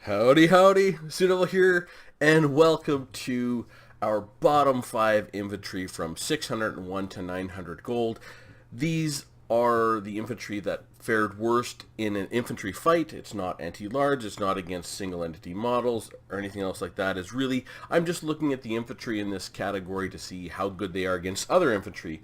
Howdy, howdy, Citadel here, and welcome to our bottom 5 infantry from 601 to 900 gold. These are the infantry that fared worst in an infantry fight. It's not anti-large, it's not against single entity models or anything else like that. It's really, I'm just looking at the infantry in this category to see how good they are against other infantry.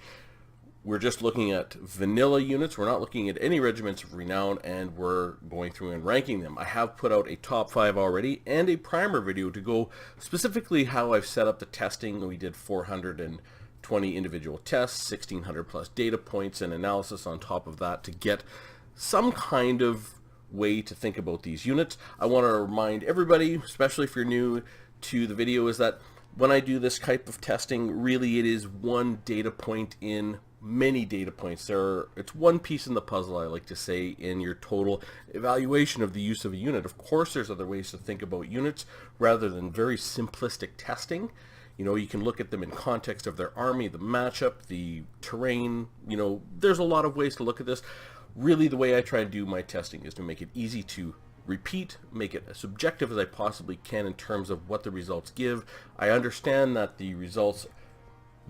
We're just looking at vanilla units. We're not looking at any regiments of renown, and we're going through and ranking them. I have put out a top 5 already and a primer video to go specifically how I've set up the testing. We did 420 individual tests, 1600 plus data points and analysis on top of that to get some kind of way to think about these units. I want to remind everybody, especially if you're new to the video, is that when I do this type of testing, really it is one data point in many data points. It's one piece in the puzzle, I like to say, in your total evaluation of the use of a unit. Of course, there's other ways to think about units rather than very simplistic testing. You know, you can look at them in context of their army, the matchup, the terrain. You know, there's a lot of ways to look at this. Really, the way I try to do my testing is to make it easy to repeat, make it as subjective as I possibly can in terms of what the results give. I understand that the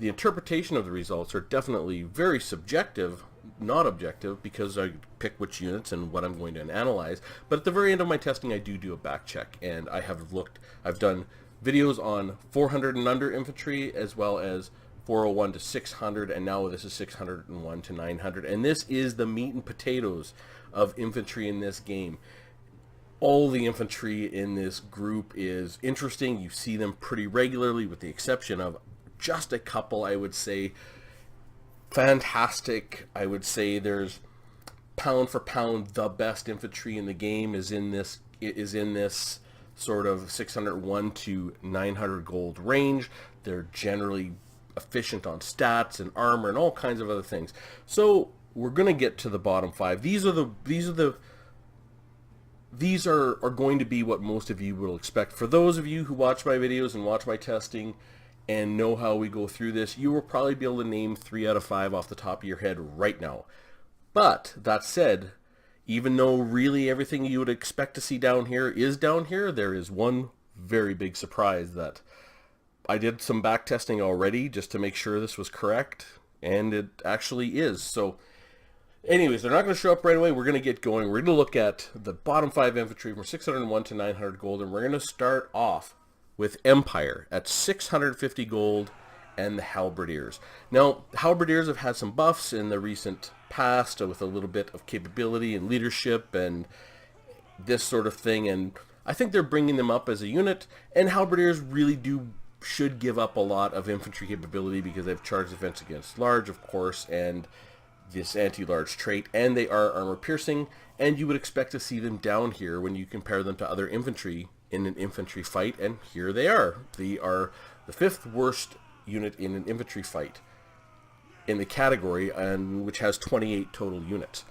interpretation of the results are definitely very subjective, not objective, because I pick which units and what I'm going to analyze. But at the very end of my testing, I do a back check, and I've done videos on 400 and under infantry, as well as 401 to 600, and now this is 601 to 900. And this is the meat and potatoes of infantry in this game. All the infantry in this group is interesting. You see them pretty regularly, with the exception of just a couple, I would say. Fantastic. I would say there's pound for pound the best infantry in the game is in this sort of 601 to 900 gold range. They're generally efficient on stats and armor and all kinds of other things. So we're going to get to the bottom 5. These are going to be what most of you will expect. For those of you who watch my videos and watch my testing and know how we go through this, you will probably be able to name 3 out of 5 off the top of your head right now. But that said, even though really everything you would expect to see down here is down here, there is one very big surprise that I did some back testing already just to make sure this was correct, and it actually is. So anyways, they're not going to show up right away. We're going to get going. We're going to look at the bottom 5 infantry from 601 to 900 gold, and we're going to start off with Empire at 650 gold and the Halberdiers. Now, Halberdiers have had some buffs in the recent past with a little bit of capability and leadership and this sort of thing, and I think they're bringing them up as a unit, and Halberdiers really should give up a lot of infantry capability because they have charged defense against large, of course, and this anti-large trait, and they are armor piercing, and you would expect to see them down here when you compare them to other infantry in an infantry fight, and here they are. They are the 5th worst unit in an infantry fight in the category, and which has 28 total units.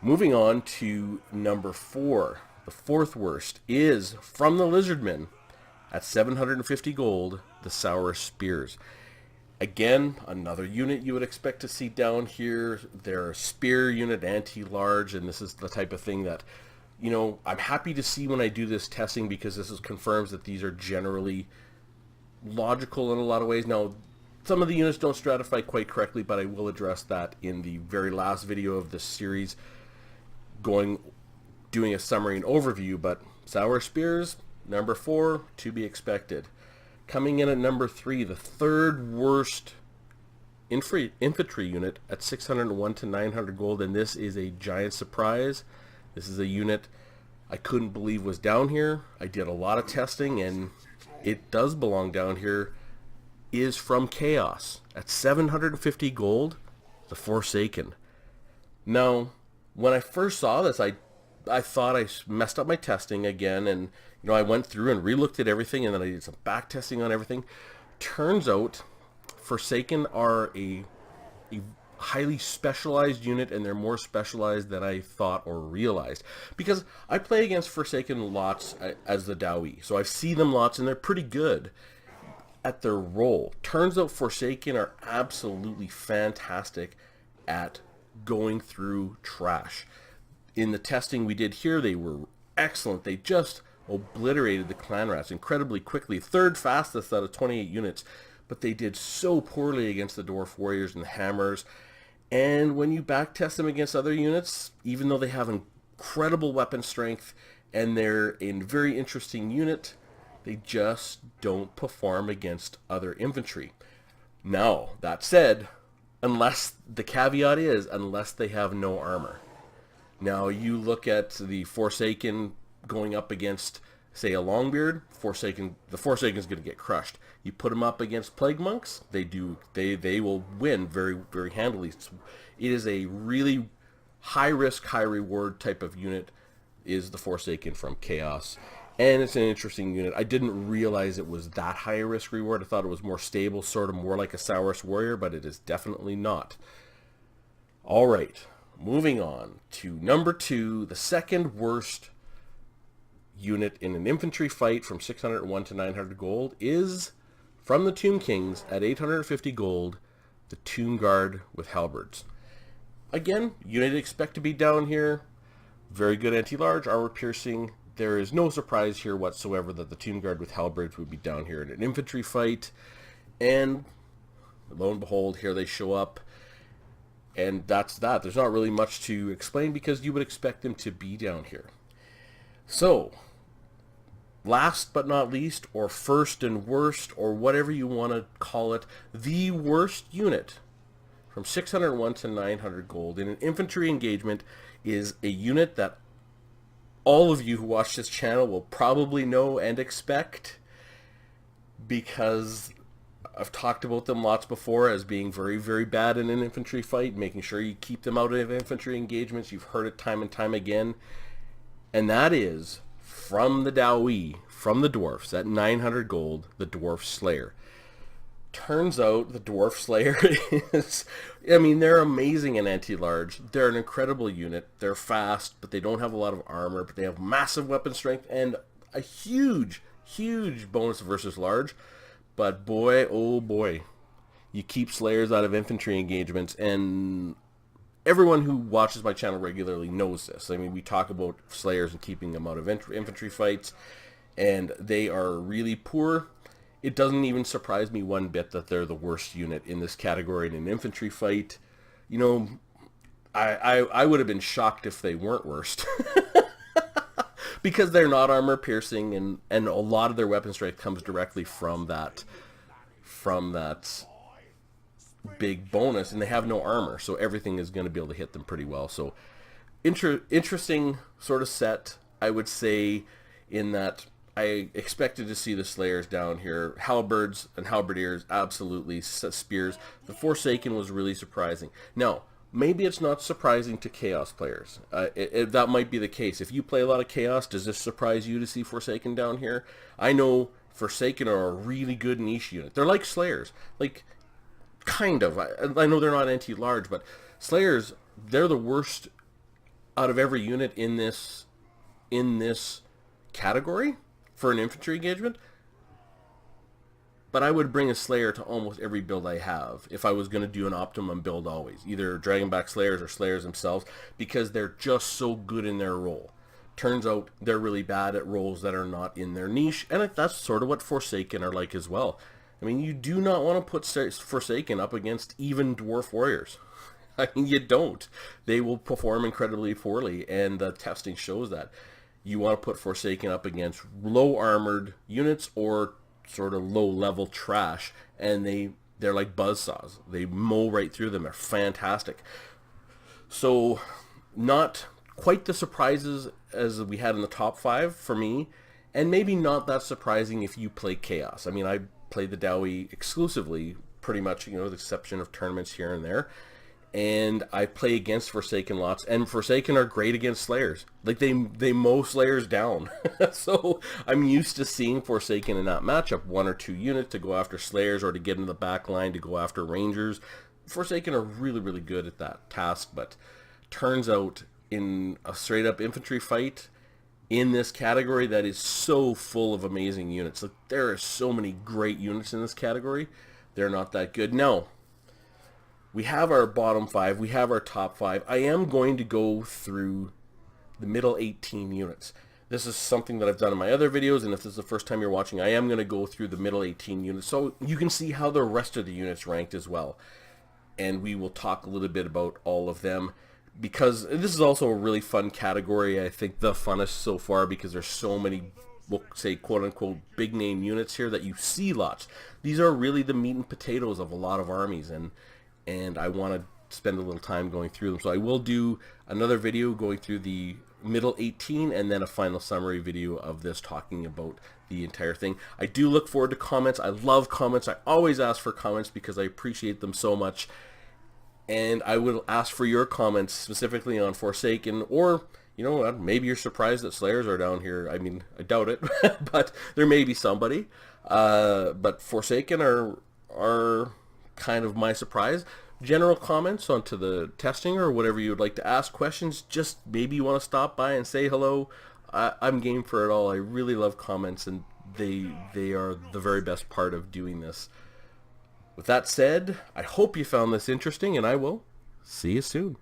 Moving on to number 4. The 4th worst is from the Lizardmen at 750 gold, the Sour Spears. Again, another unit you would expect to see down here. They're a spear unit, anti-large, and this is the type of thing that, you know, I'm happy to see when I do this testing, because confirms that these are generally logical in a lot of ways. Now, some of the units don't stratify quite correctly, but I will address that in the very last video of this series, doing a summary and overview. But Sour Spears, number 4, to be expected. Coming in at number 3, the 3rd worst infantry unit at 601 to 900 gold, and this is a giant surprise. This is a unit I couldn't believe was down here. I did a lot of testing, and it does belong down here. Is from Chaos at 750 gold, the Forsaken. Now, when I first saw this, I thought I messed up my testing again, and you know, I went through and re-looked at everything, and then I did some back testing on everything. Turns out Forsaken are a highly specialized unit, and they're more specialized than I thought or realized, because I play against Forsaken lots as the Dowie, so I see them lots, and they're pretty good at their role. Turns out Forsaken are absolutely fantastic at going through trash. In the testing we did here, they were excellent. They just obliterated the clan rats incredibly quickly. Third fastest out of 28 units. But they did so poorly against the dwarf warriors and the hammers. And when you backtest them against other units, even though they have incredible weapon strength and they're a very interesting unit, they just don't perform against other infantry. Now, that said, unless the caveat is, unless they have no armor. Now, you look at the Forsaken going up against, say, a Longbeard, the Forsaken's going to get crushed. You put them up against Plague Monks, they will win very, very handily. It is a really high risk, high reward type of unit, is the Forsaken from Chaos. And it's an interesting unit. I didn't realize it was that high a risk reward. I thought it was more stable, sort of more like a Saurus Warrior, but it is definitely not. Alright, moving on to number 2, the second worst unit in an infantry fight from 601 to 900 gold is, from the Tomb Kings at 850 gold, the Tomb Guard with halberds. Again, unit expect to be down here. Very good anti-large, armor piercing. There is no surprise here whatsoever that the Tomb Guard with halberds would be down here in an infantry fight. And lo and behold, here they show up. And that's that. There's not really much to explain because you would expect them to be down here. So, last but not least, or first and worst, or whatever you want to call it, the worst unit from 601 to 900 gold in an infantry engagement is a unit that all of you who watch this channel will probably know and expect, because I've talked about them lots before as being very, very bad in an infantry fight, making sure you keep them out of infantry engagements. You've heard it time and time again. And that is, from the Dawi, from the dwarfs, at 900 gold, the Dwarf Slayer. Turns out the Dwarf Slayer is, I mean, they're amazing in anti-large. They're an incredible unit. They're fast, but they don't have a lot of armor, but they have massive weapon strength and a huge, huge bonus versus large. But boy, oh boy, you keep Slayers out of infantry engagements, and everyone who watches my channel regularly knows this. I mean, we talk about Slayers and keeping them out of infantry fights, and they are really poor. It doesn't even surprise me one bit that they're the worst unit in this category in an infantry fight. You know, I would have been shocked if they weren't worst. Because they're not armor piercing, and a lot of their weapon strength comes directly from that big bonus, and they have no armor, so everything is going to be able to hit them pretty well. So interesting sort of set, I would say, in that I expected to see the Slayers down here. Halberds and Halberdiers, absolutely. Spears. The Forsaken was really surprising. Now, maybe it's not surprising to Chaos players. That might be the case. If you play a lot of Chaos, does this surprise you to see Forsaken down here? I know Forsaken are a really good niche unit. They're like Slayers. Like, kind of. I know they're not anti-large, but Slayers, they're the worst out of every unit in this category for an infantry engagement. But I would bring a Slayer to almost every build I have if I was going to do an optimum build always. Either Dragonback Slayers or Slayers themselves, because they're just so good in their role. Turns out they're really bad at roles that are not in their niche, and that's sort of what Forsaken are like as well. I mean, you do not want to put Forsaken up against even Dwarf Warriors. I mean, you don't. They will perform incredibly poorly, and the testing shows that. You want to put Forsaken up against low-armored units or sort of low-level trash, and they're like buzzsaws. They mow right through them. They're fantastic. So, not quite the surprises as we had in the top 5 for me, and maybe not that surprising if you play Chaos. I mean, I played the Dawi exclusively, pretty much, you know, with the exception of tournaments here and there. And I play against Forsaken lots, and Forsaken are great against Slayers. Like, they mow Slayers down. So I'm used to seeing Forsaken in that matchup, 1 or 2 units to go after Slayers or to get into the back line to go after Rangers. Forsaken are really, really good at that task, but turns out in a straight-up infantry fight in this category that is so full of amazing units. Like, there are so many great units in this category. They're not that good. Now, we have our bottom 5. We have our top 5. I am going to go through the middle 18 units. This is something that I've done in my other videos, and if this is the first time you're watching, I am going to go through the middle 18 units so you can see how the rest of the units ranked as well. And we will talk a little bit about all of them, because this is also a really fun category. I think the funnest so far, because there's so many, we'll say, quote-unquote big name units here that you see lots. These are really the meat and potatoes of a lot of armies, and I want to spend a little time going through them. So I will do another video going through the middle 18 and then a final summary video of this, talking about the entire thing. I do look forward to comments. I love comments. I always ask for comments because I appreciate them so much. And I will ask for your comments specifically on Forsaken, or, you know, maybe you're surprised that Slayers are down here. I mean, I doubt it, but there may be somebody. But Forsaken are kind of my surprise. General comments onto the testing, or whatever you would like to ask, questions, just maybe you want to stop by and say hello. I'm game for it all. I really love comments, and they are the very best part of doing this. With that said, I hope you found this interesting, and I will see you soon.